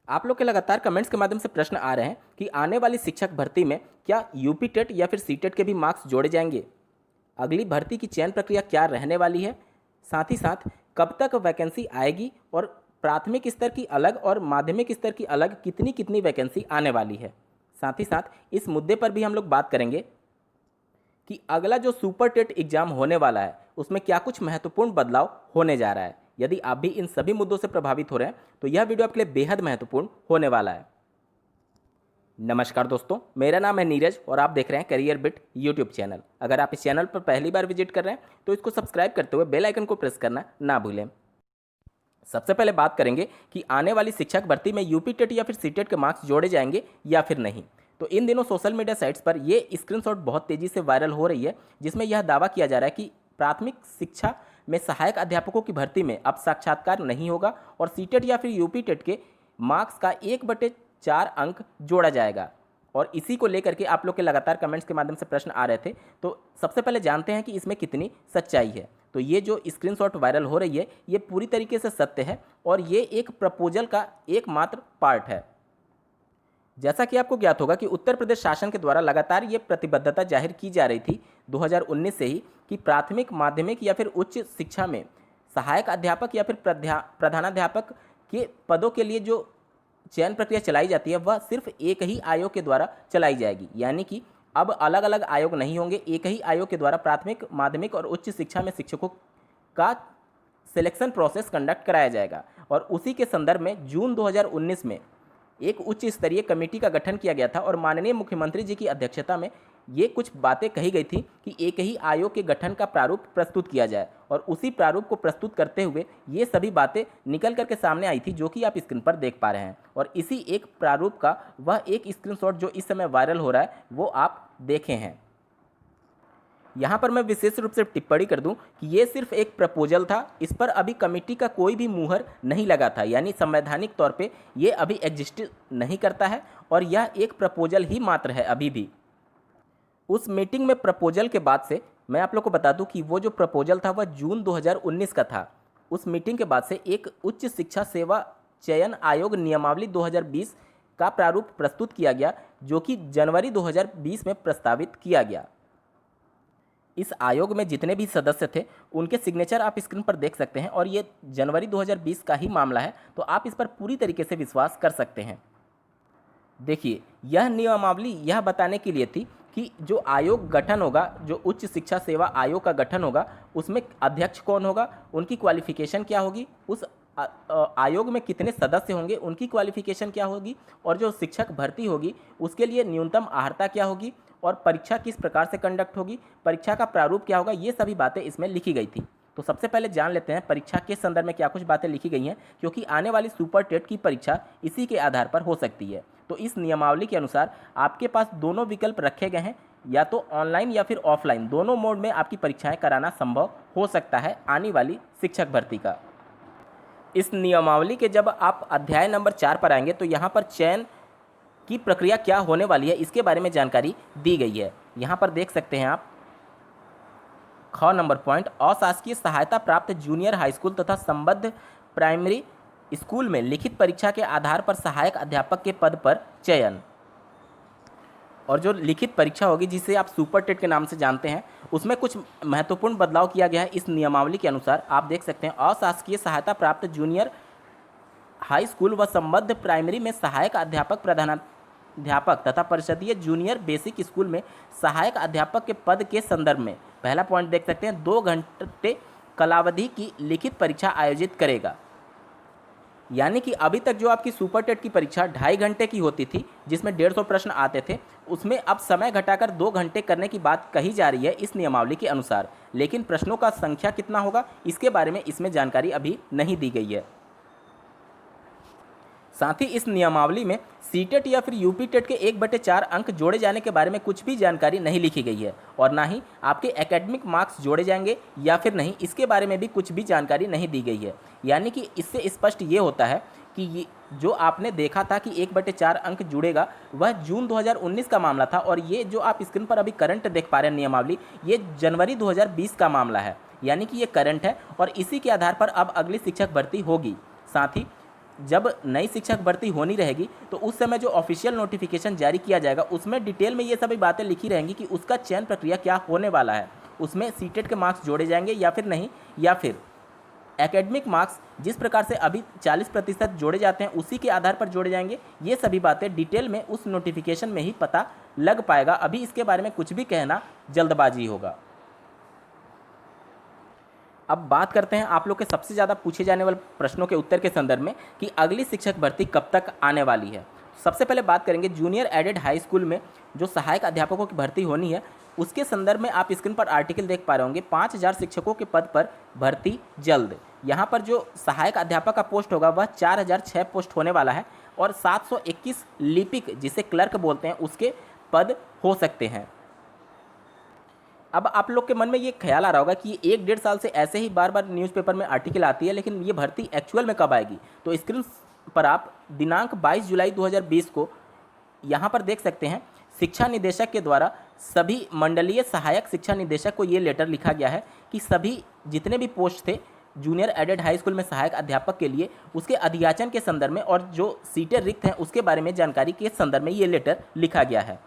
आप लोग के लगातार कमेंट्स के माध्यम से प्रश्न आ रहे हैं कि आने वाली शिक्षक भर्ती में क्या यूपी टेट या फिर सीटेट के भी मार्क्स जोड़े जाएंगे। अगली भर्ती की चयन प्रक्रिया क्या रहने वाली है, साथ ही साथ कब तक वैकेंसी आएगी और प्राथमिक स्तर की अलग और माध्यमिक स्तर की अलग कितनी कितनी वैकेंसी आने वाली है। साथ ही साथ इस मुद्दे पर भी हम लोग बात करेंगे कि अगला जो सुपर टेट एग्जाम होने वाला है उसमें क्या कुछ महत्वपूर्ण बदलाव होने जा रहा है। यदि आप भी इन सभी मुद्दों से प्रभावित हो रहे हैं तो यह वीडियो आपके लिए बेहद महत्वपूर्ण होने वाला है। नमस्कार दोस्तों, मेरा नाम है नीरज और आप देख रहे हैं करियर बिट यूट्यूब चैनल। अगर आप इस चैनल पर पहली बार विजिट कर रहे हैं तो इसको सब्सक्राइब करते हुए बेल आइकन को प्रेस करना ना भूलें। सबसे पहले बात करेंगे कि आने वाली शिक्षक भर्ती में यूपी टेट या फिर सीटेट के मार्क्स जोड़े जाएंगे या फिर नहीं। तो इन दिनों सोशल मीडिया साइट्स पर ये स्क्रीनशॉट बहुत तेजी से वायरल हो रही है, जिसमें यह दावा किया जा रहा है कि प्राथमिक शिक्षा में सहायक अध्यापकों की भर्ती में अब साक्षात्कार नहीं होगा और सीटेट या फिर यूपी टेट के मार्क्स का 1/4 अंक जोड़ा जाएगा। और इसी को लेकर के आप लोग के लगातार कमेंट्स के माध्यम से प्रश्न आ रहे थे, तो सबसे पहले जानते हैं कि इसमें कितनी सच्चाई है। तो ये जो स्क्रीनशॉट वायरल हो रही है ये पूरी तरीके से सत्य है और ये एक प्रपोजल का एकमात्र पार्ट है। जैसा कि आपको ज्ञात होगा कि उत्तर प्रदेश शासन के द्वारा लगातार ये प्रतिबद्धता जाहिर की जा रही थी 2019 से ही कि प्राथमिक, माध्यमिक या फिर उच्च शिक्षा में सहायक अध्यापक या फिर प्रधानाध्यापक के पदों के लिए जो चयन प्रक्रिया चलाई जाती है वह सिर्फ एक ही आयोग के द्वारा चलाई जाएगी। यानी कि अब अलग अलग आयोग नहीं होंगे, एक ही आयोग के द्वारा प्राथमिक, माध्यमिक और उच्च शिक्षा में शिक्षकों का सिलेक्शन प्रोसेस कंडक्ट कराया जाएगा। और उसी के संदर्भ में जून 2019 में एक उच्च स्तरीय कमेटी का गठन किया गया था और माननीय मुख्यमंत्री जी की अध्यक्षता में ये कुछ बातें कही गई थी कि एक ही आयोग के गठन का प्रारूप प्रस्तुत किया जाए। और उसी प्रारूप को प्रस्तुत करते हुए ये सभी बातें निकल करके सामने आई थी, जो कि आप स्क्रीन पर देख पा रहे हैं। और इसी एक प्रारूप का वह एक स्क्रीनशॉट जो इस समय वायरल हो रहा है वो आप देखे हैं। यहाँ पर मैं विशेष रूप से टिप्पणी कर दूं कि ये सिर्फ एक प्रपोजल था, इस पर अभी कमेटी का कोई भी मुहर नहीं लगा था, यानी संवैधानिक तौर पे ये अभी एग्जिस्ट नहीं करता है और यह एक प्रपोजल ही मात्र है अभी भी। उस मीटिंग में प्रपोजल के बाद से मैं आप लोग को बता दूं कि वो जो प्रपोजल था वह जून 2019 का था। उस मीटिंग के बाद से एक उच्च शिक्षा सेवा चयन आयोग नियमावली 2020 का प्रारूप प्रस्तुत किया गया, जो कि जनवरी 2020 में प्रस्तावित किया गया। इस आयोग में जितने भी सदस्य थे उनके सिग्नेचर आप स्क्रीन पर देख सकते हैं और ये जनवरी 2020 का ही मामला है, तो आप इस पर पूरी तरीके से विश्वास कर सकते हैं। देखिए, यह नियमावली यह बताने के लिए थी कि जो आयोग गठन होगा, जो उच्च शिक्षा सेवा आयोग का गठन होगा, उसमें अध्यक्ष कौन होगा, उनकी क्वालिफिकेशन क्या होगी, उस आयोग में कितने सदस्य होंगे, उनकी क्वालिफिकेशन क्या होगी, और जो शिक्षक भर्ती होगी उसके लिए न्यूनतम अर्हता क्या होगी और परीक्षा किस प्रकार से कंडक्ट होगी, परीक्षा का प्रारूप क्या होगा, ये सभी बातें इसमें लिखी गई थी। तो सबसे पहले जान लेते हैं परीक्षा के संदर्भ में क्या कुछ बातें लिखी गई हैं, क्योंकि आने वाली सुपर टेट की परीक्षा इसी के आधार पर हो सकती है। तो इस नियमावली के अनुसार आपके पास दोनों विकल्प रखे गए हैं, या तो ऑनलाइन या फिर ऑफलाइन, दोनों मोड में आपकी परीक्षाएं कराना संभव हो सकता है आने वाली शिक्षक भर्ती का। इस नियमावली के जब आप अध्याय नंबर 4 पर आएंगे तो यहाँ पर चयन की प्रक्रिया क्या होने वाली है इसके बारे में जानकारी दी गई है। यहाँ पर देख सकते हैं आप ख नंबर पॉइंट, अशासकीय सहायता प्राप्त जूनियर हाई स्कूल तथा संबद्ध प्राइमरी स्कूल में लिखित परीक्षा के आधार पर सहायक अध्यापक के पद पर चयन। और जो लिखित परीक्षा होगी जिसे आप सुपर टेट के नाम से जानते हैं, उसमें कुछ महत्वपूर्ण बदलाव किया गया है इस नियमावली के अनुसार। आप देख सकते हैं अशासकीय सहायता प्राप्त जूनियर हाई स्कूल व संबद्ध प्राइमरी में सहायक अध्यापक, प्रधानाध्यापक तथा परिषदीय जूनियर बेसिक स्कूल में सहायक अध्यापक के पद के संदर्भ में पहला पॉइंट देख सकते हैं 2 घंटे कालावधि की लिखित परीक्षा आयोजित करेगा। यानी कि अभी तक जो आपकी सुपर टेट की परीक्षा 2.5 घंटे की होती थी, जिसमें 150 प्रश्न आते थे, उसमें अब समय घटाकर 2 घंटे करने की बात कही जा रही है इस नियमावली के अनुसार। लेकिन प्रश्नों का संख्या कितना होगा इसके बारे में इसमें जानकारी अभी नहीं दी गई है। साथ ही इस नियमावली में सीटेट या फिर यूपी टेट के 1/4 अंक जोड़े जाने के बारे में कुछ भी जानकारी नहीं लिखी गई है और ना ही आपके एकेडमिक मार्क्स जोड़े जाएंगे या फिर नहीं, इसके बारे में भी कुछ भी जानकारी नहीं दी गई है। यानी कि इससे स्पष्ट ये होता है कि ये जो आपने देखा था कि 1/4 अंक जुड़ेगा वह जून 2019 का मामला था और ये जो आप स्क्रीन पर अभी करंट देख पा रहे हैं नियमावली, ये जनवरी 2020 का मामला है। यानी कि ये करंट है और इसी के आधार पर अब अगली शिक्षक भर्ती होगी। साथ ही जब नई शिक्षक भर्ती होनी रहेगी तो उस समय जो ऑफिशियल नोटिफिकेशन जारी किया जाएगा उसमें डिटेल में ये सभी बातें लिखी रहेंगी कि उसका चयन प्रक्रिया क्या होने वाला है, उसमें सीटेट के मार्क्स जोड़े जाएंगे या फिर नहीं, या फिर एकेडमिक मार्क्स जिस प्रकार से अभी 40% जोड़े जाते हैं उसी के आधार पर जोड़े जाएंगे। ये सभी बातें डिटेल में उस नोटिफिकेशन में ही पता लग पाएगा। अभी इसके बारे में कुछ भी कहना जल्दबाजी होगा। अब बात करते हैं आप लोग के सबसे ज़्यादा पूछे जाने वाले प्रश्नों के उत्तर के संदर्भ में कि अगली शिक्षक भर्ती कब तक आने वाली है। सबसे पहले बात करेंगे जूनियर एडेड हाई स्कूल में जो सहायक अध्यापकों की भर्ती होनी है, उसके संदर्भ में आप स्क्रीन पर आर्टिकल देख पा रहे होंगे। 5000 शिक्षकों के पद पर भर्ती जल्द। यहाँ पर जो सहायक अध्यापक का पोस्ट होगा वह 4006 पोस्ट होने वाला है और 721 लिपिक जिसे क्लर्क बोलते हैं उसके पद हो सकते हैं। अब आप लोग के मन में ये ख्याल आ रहा होगा कि ये 1-1.5 साल से ऐसे ही बार बार न्यूज़पेपर में आर्टिकल आती है, लेकिन ये भर्ती एक्चुअल में कब आएगी। तो स्क्रीन पर आप दिनांक 22 जुलाई 2020 को यहाँ पर देख सकते हैं। शिक्षा निदेशक के द्वारा सभी मंडलीय सहायक शिक्षा निदेशक को ये लेटर लिखा गया है कि सभी जितने भी पोस्ट थे जूनियर एडेड हाई स्कूल में सहायक अध्यापक के लिए उसके अधियाचन के संदर्भ में और जो सीटें रिक्त हैं उसके बारे में जानकारी के संदर्भ में ये लेटर लिखा गया है।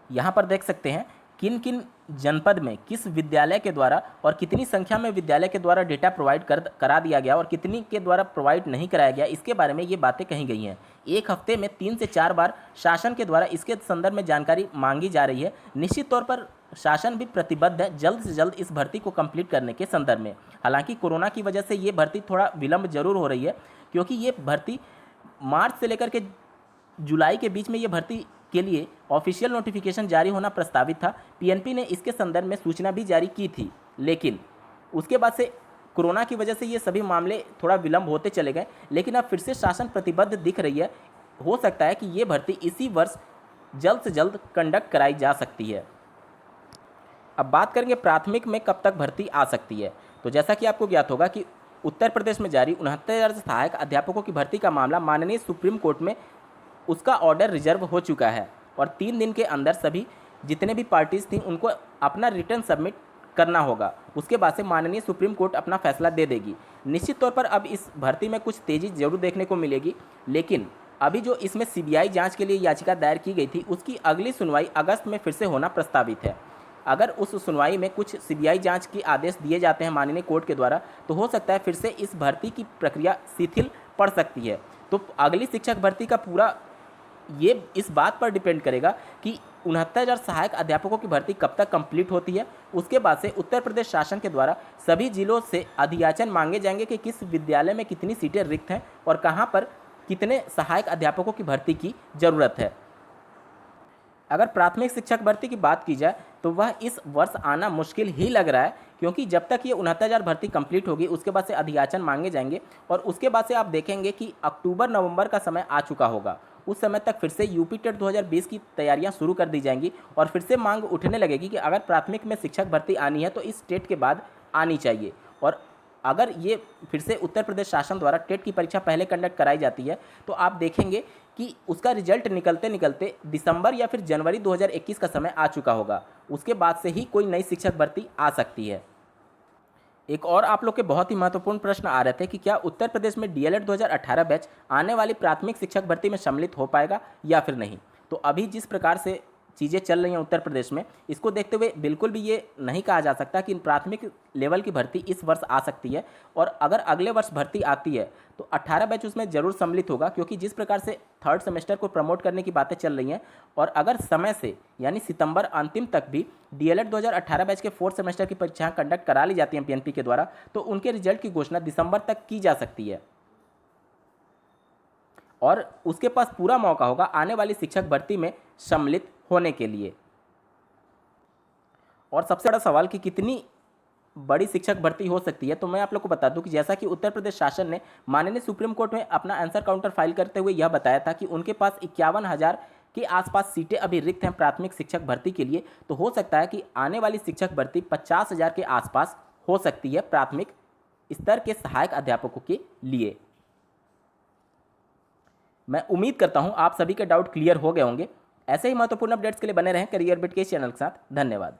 यहाँ पर देख सकते हैं किन किन जनपद में किस विद्यालय के द्वारा और कितनी संख्या में विद्यालय के द्वारा डेटा प्रोवाइड करा दिया गया और कितनी के द्वारा प्रोवाइड नहीं कराया गया, इसके बारे में ये बातें कही गई हैं। एक हफ्ते में 3 से 4 बार शासन के द्वारा इसके संदर्भ में जानकारी मांगी जा रही है। निश्चित तौर पर शासन भी प्रतिबद्ध है जल्द से जल्द इस भर्ती को कंप्लीट करने के संदर्भ में। हालांकि कोरोना की वजह से ये भर्ती थोड़ा विलंब जरूर हो रही है, क्योंकि ये भर्ती मार्च से लेकर के जुलाई के बीच में ये भर्ती के लिए ऑफिशियल नोटिफिकेशन जारी होना प्रस्तावित था। पीएनपी ने इसके संदर्भ में सूचना भी जारी की थी, लेकिन उसके बाद से कोरोना की वजह से ये सभी मामले थोड़ा विलंब होते चले गए। लेकिन अब फिर से शासन प्रतिबद्ध दिख रही है। हो सकता है कि ये भर्ती इसी वर्ष जल्द से जल्द कंडक्ट कराई जा सकती है। अब बात करेंगे प्राथमिक में कब तक भर्ती आ सकती है। तो जैसा कि आपको ज्ञात होगा कि उत्तर प्रदेश में जारी 69,000 सहायक अध्यापकों की भर्ती का मामला माननीय सुप्रीम कोर्ट में उसका ऑर्डर रिजर्व हो चुका है और 3 दिन के अंदर सभी जितने भी पार्टीज थी उनको अपना रिटर्न सबमिट करना होगा। उसके बाद से माननीय सुप्रीम कोर्ट अपना फैसला दे देगी। निश्चित तौर पर अब इस भर्ती में कुछ तेज़ी जरूर देखने को मिलेगी, लेकिन अभी जो इसमें सीबीआई जांच के लिए याचिका दायर की गई थी उसकी अगली सुनवाई अगस्त में फिर से होना प्रस्तावित है। अगर उस सुनवाई में कुछ सीबीआई जांच के आदेश दिए जाते हैं माननीय कोर्ट के द्वारा तो हो सकता है फिर से इस भर्ती की प्रक्रिया शिथिल पड़ सकती है। तो अगली शिक्षक भर्ती का पूरा ये इस बात पर डिपेंड करेगा कि 69,000 सहायक अध्यापकों की भर्ती कब तक कंप्लीट होती है। उसके बाद से उत्तर प्रदेश शासन के द्वारा सभी जिलों से अधियाचन मांगे जाएंगे कि किस विद्यालय में कितनी सीटें रिक्त हैं और कहां पर कितने सहायक अध्यापकों की भर्ती की ज़रूरत है। अगर प्राथमिक शिक्षक भर्ती की बात की जाए तो वह इस वर्ष आना मुश्किल ही लग रहा है, क्योंकि जब तक ये 69,000 भर्ती कंप्लीट होगी उसके बाद से अधियाचन मांगे जाएंगे और उसके बाद से आप देखेंगे कि अक्टूबर नवंबर का समय आ चुका होगा। उस समय तक फिर से यूपी टेट 2020 की तैयारियां शुरू कर दी जाएंगी और फिर से मांग उठने लगेगी कि अगर प्राथमिक में शिक्षक भर्ती आनी है तो इस टेट के बाद आनी चाहिए। और अगर ये फिर से उत्तर प्रदेश शासन द्वारा टेट की परीक्षा पहले कंडक्ट कराई जाती है तो आप देखेंगे कि उसका रिजल्ट निकलते निकलते दिसंबर या फिर जनवरी 2021 का समय आ चुका होगा। उसके बाद से ही कोई नई शिक्षक भर्ती आ सकती है। एक और आप लोग के बहुत ही महत्वपूर्ण प्रश्न आ रहे थे कि क्या उत्तर प्रदेश में डीएलएड 2018 बैच आने वाली प्राथमिक शिक्षक भर्ती में सम्मिलित हो पाएगा या फिर नहीं। तो अभी जिस प्रकार से चीज़ें चल रही हैं उत्तर प्रदेश में, इसको देखते हुए बिल्कुल भी ये नहीं कहा जा सकता कि प्राथमिक लेवल की भर्ती इस वर्ष आ सकती है। और अगर अगले वर्ष भर्ती आती है तो 18 बैच उसमें ज़रूर सम्मिलित होगा, क्योंकि जिस प्रकार से थर्ड सेमेस्टर को प्रमोट करने की बातें चल रही हैं और अगर समय से यानी सितंबर अंतिम तक भी डीएलएड 2018 बैच के 4th सेमेस्टर की परीक्षाएं कंडक्ट करा ली जाती हैं पीएनपी के द्वारा, तो उनके रिजल्ट की घोषणा दिसंबर तक की जा सकती है और उसके पास पूरा मौका होगा आने वाली शिक्षक भर्ती में सम्मिलित होने के लिए। और सबसे बड़ा सवाल कि कितनी बड़ी शिक्षक भर्ती हो सकती है, तो मैं आप लोग को बता दूं कि जैसा कि उत्तर प्रदेश शासन ने माननीय सुप्रीम कोर्ट में अपना आंसर काउंटर फाइल करते हुए यह बताया था कि उनके पास 51,000 के आसपास सीटें अभी रिक्त हैं प्राथमिक शिक्षक भर्ती के लिए, तो हो सकता है कि आने वाली शिक्षक भर्ती 50,000 के आसपास हो सकती है प्राथमिक स्तर के सहायक अध्यापकों के लिए। मैं उम्मीद करता हूं आप सभी के डाउट क्लियर हो गए होंगे। ऐसे ही महत्वपूर्ण अपडेट्स के लिए बने रहें करियर बिट के चैनल के साथ। धन्यवाद।